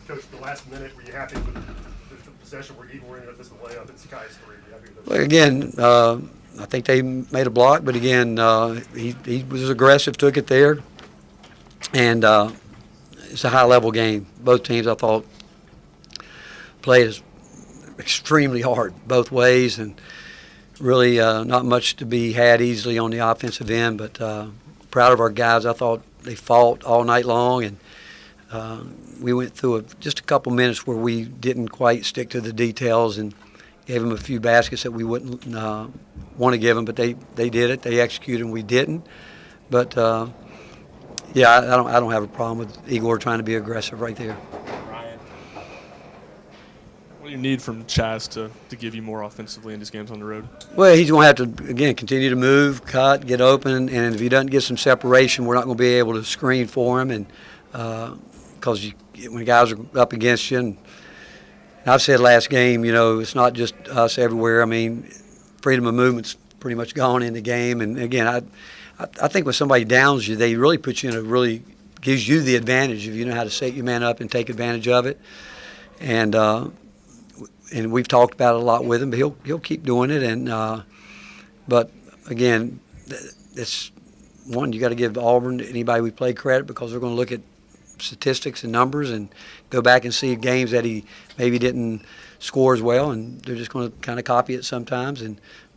Coach, the last minute, were you happy with the possession where even we're in this layup in Sakai's three? Were you happy with Well, again, I think they made a block, but again, he was aggressive, took it there, and it's a high-level game. Both teams, I thought, played extremely hard both ways, and really not much to be had easily on the offensive end, but proud of our guys. I thought they fought all night long, and we went through just a couple minutes where we didn't quite stick to the details and gave them a few baskets that we wouldn't want to give them, but they did it. They executed, and we didn't. But yeah, I don't have a problem with Igor trying to be aggressive right there. Ryan, What do you need from Chaz to give you more offensively in these games on the road? Well, he's going to have to, again, continue to move, cut, get open, and if he doesn't get some separation, we're not going to be able to screen for him, and because when guys are up against you, and I've said last game, it's not just us everywhere. I mean, freedom of movement's pretty much gone in the game, and again, I think when somebody downs you, they really put you in gives you the advantage if you know how to set your man up and take advantage of it, and we've talked about it a lot with him, but he'll keep doing it, and but again, it's one, you got to give Auburn, anybody we play, credit because they're going to look at statistics and numbers and go back and see games that he maybe didn't score as well, and they're just going to kind of copy it sometimes.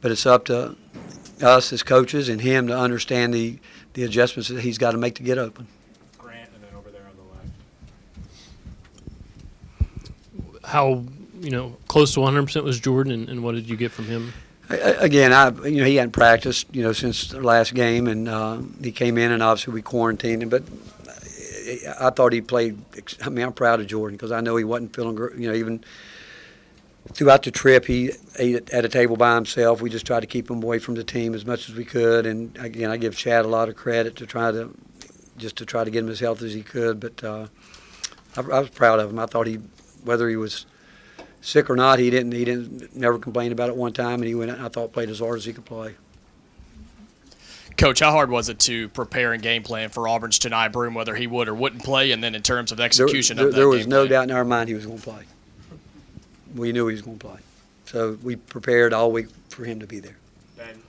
But it's up to us as coaches and him to understand the adjustments that he's got to make to get open. Grant, and then over there on the left. How close to 100% was Jordan, and what did you get from him? Again, he hadn't practiced since the last game, and he came in, and obviously we quarantined him, but I thought he played. I mean, I'm proud of Jordan because I know he wasn't feeling great. Even throughout the trip, he ate at a table by himself. We just tried to keep him away from the team as much as we could. And again, I give Chad a lot of credit to try to get him as healthy as he could. But I was proud of him. I thought whether he was sick or not, he didn't never complain about it one time, and he went out and I thought played as hard as he could play. Coach, how hard was it to prepare and game plan for Auburn's tonight, Broom, whether he would or wouldn't play, and then in terms of execution there was game no plan? doubt in our mind he was going to play. We knew he was going to play. So we prepared all week for him to be there. Ben.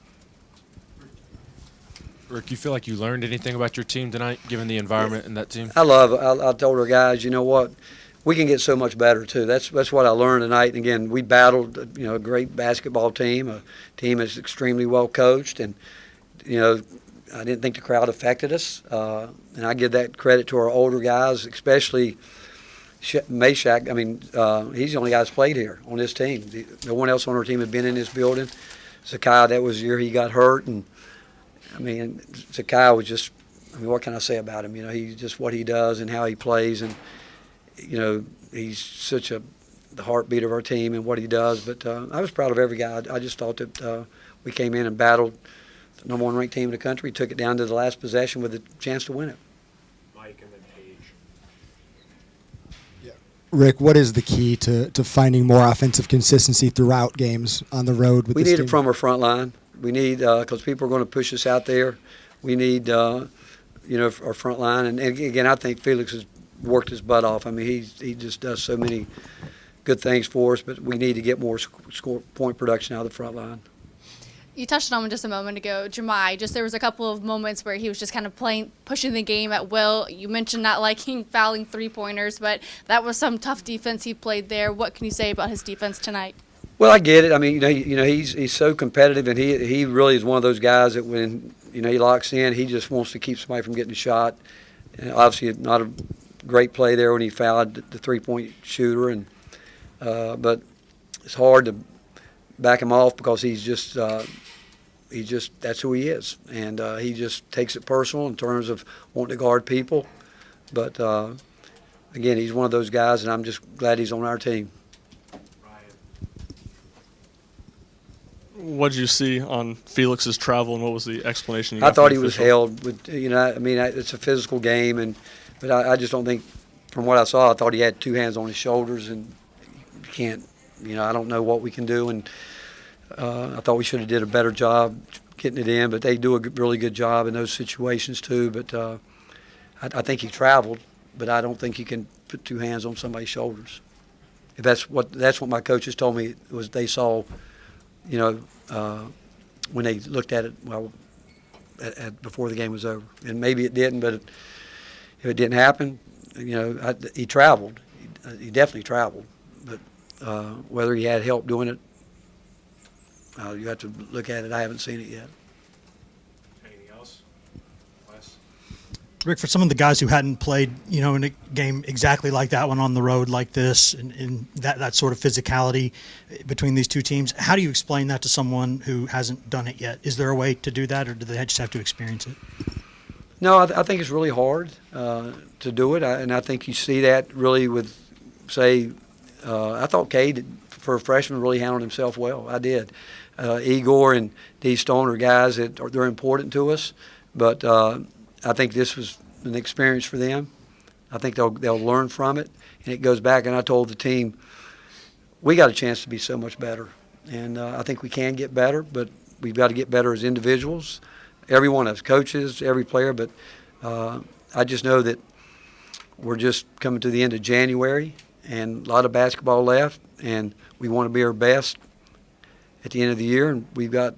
Rick, you feel like you learned anything about your team tonight, given the environment and that team? I told our guys, you know what, we can get so much better too. That's what I learned tonight. And again, we battled, a great basketball team, a team that's extremely well coached, and I didn't think the crowd affected us. And I give that credit to our older guys, especially Meshack. I mean, he's the only guy that's played here on this team. No one else on our team had been in this building. Zakai, that was the year he got hurt, and I mean, Zakai was just. I mean, what can I say about him? He's just what he does and how he plays, and he's such the heartbeat of our team and what he does. But I was proud of every guy. I just thought that we came in and battled the number one ranked team in the country, took it down to the last possession with a chance to win it. Mike and then Paige. Rick, what is the key to finding more offensive consistency throughout games on the road with we this need team? it from our front line. We need because people are going to push us out there. We need our front line, and again, I think Felix has worked his butt off. I mean, he just does so many good things for us, but we need to get more score point production out of the front line. You touched on him just a moment ago, Jemai. There was a couple of moments where he was just kind of pushing the game at will. You mentioned not liking fouling three-pointers, but that was some tough defense he played there. What can you say about his defense tonight? Well, I get it. I mean, he's so competitive, and he really is one of those guys that when he locks in, he just wants to keep somebody from getting a shot. And obviously, not a great play there when he fouled the three-point shooter, and but it's hard to back him off because he's just that's who he is, and he just takes it personal in terms of wanting to guard people. But again, he's one of those guys, and I'm just glad he's on our team. What did you see on Felix's travel, and what was the explanation you got I thought from he the was official? held with, I mean, it's a physical game, but I just don't think, from what I saw, I thought he had two hands on his shoulders, and you can't, I don't know what we can do, and I thought we should have did a better job getting it in, but they do a really good job in those situations too. But I think he traveled, but I don't think you can put two hands on somebody's shoulders. If that's what my coaches told me was they saw, when they looked at it before the game was over. And maybe it didn't, but if it didn't happen, he traveled. He definitely traveled. But whether he had help doing it, you have to look at it. I haven't seen it yet. Anything else? Wes? Rick, for some of the guys who hadn't played, in a game exactly like that one on the road like this, and that sort of physicality between these two teams, how do you explain that to someone who hasn't done it yet? Is there a way to do that, or do they just have to experience it? No, I think it's really hard to do it, and I think you see that really with, say, I thought Kade, for a freshman, really handled himself well. I did. Igor and D. Stone are guys they're important to us, but I think this was an experience for them. I think they'll learn from it, and it goes back. And I told the team, we got a chance to be so much better, and I think we can get better, but we've got to get better as individuals. Every one of us, coaches, every player. But I just know that we're just coming to the end of January, and a lot of basketball left, and we want to be our best at the end of the year, and we've got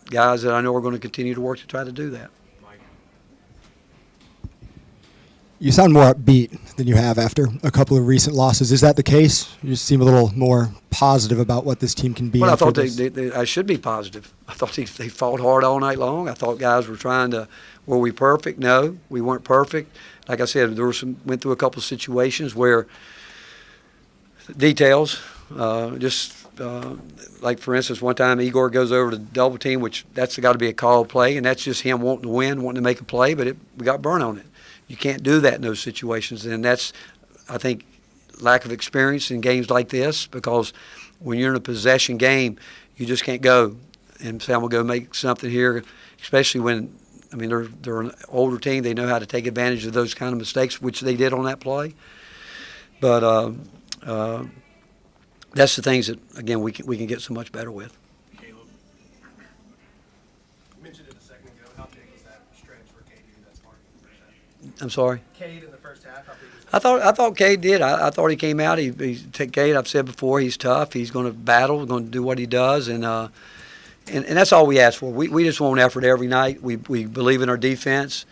guys that I know are going to continue to work to try to do that. Mike? You sound more upbeat than you have after a couple of recent losses. Is that the case? You seem a little more positive about what this team can be. Well, I after thought this. I should be positive. I thought they fought hard all night long. I thought guys were trying to, were we perfect? No, we weren't perfect. Like I said, went through a couple of situations where details, like for instance, one time Igor goes over to double team, which that's got to be a call play, and that's just him wanting to win, wanting to make a play, but we got burn on it. You can't do that in those situations, and that's, I think, lack of experience in games like this, because when you're in a possession game, you just can't go and say, I'm going to go make something here, especially when, they're an older team. They know how to take advantage of those kind of mistakes, which they did on that play. But that's the things that, again, we can get so much better with. Caleb, you mentioned it a second ago. How big was that stretch for Kade to do that smart in the first half? I'm sorry? Kade in the first half, how big was that? I thought Kade did. I thought he came out. Kade, I've said before, he's tough. He's going to battle, going to do what he does, and that's all we ask for. We just want effort every night. We believe in our defense.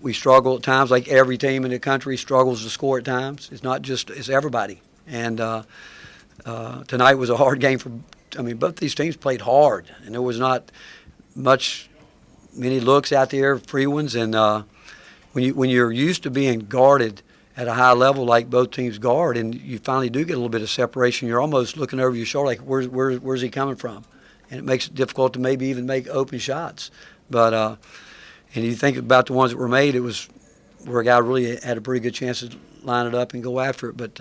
We struggle at times, like every team in the country struggles to score at times. It's everybody. And tonight was a hard game both these teams played hard, and there was not many looks out there, free ones. And when you're used to being guarded at a high level like both teams guard, and you finally do get a little bit of separation, you're almost looking over your shoulder like, where's he coming from? And it makes it difficult to maybe even make open shots. But and you think about the ones that were made, it was where a guy really had a pretty good chance to line it up and go after it. But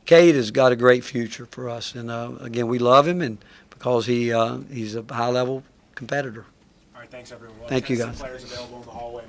Kade has got a great future for us, and again, we love him, and because he's a high-level competitor. All right, thanks, everyone. Thank you, guys. Players available in the hallway.